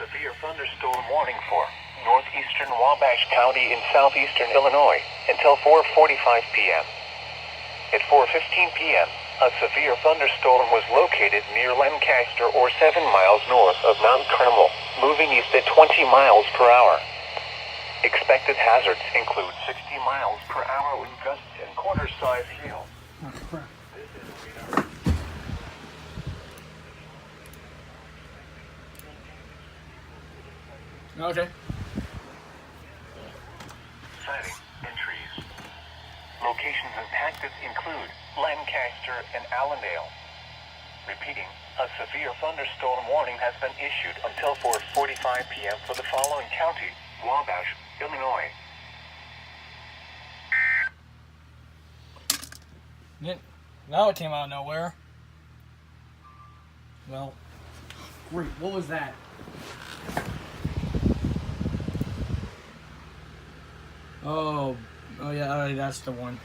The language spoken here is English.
severe thunderstorm warning for northeastern Wabash County in southeastern Illinois until 4:45 p.m. At 4:15 p.m., a severe thunderstorm was located near Lancaster or 7 miles north of Mount Carmel, moving east at 20 miles per hour. Expected hazards include 60 miles per hour wind gusts and quarter-size hail. Oh, crap. This is a radar. Okay. Sighting and trees. Locations impacted include Lancaster and Allendale. Repeating, a severe thunderstorm warning has been issued until 4:45 p.m. for the following county: Wabash, Illinois. Now it came out of nowhere. Well, great. What was that? Oh yeah, that's the one.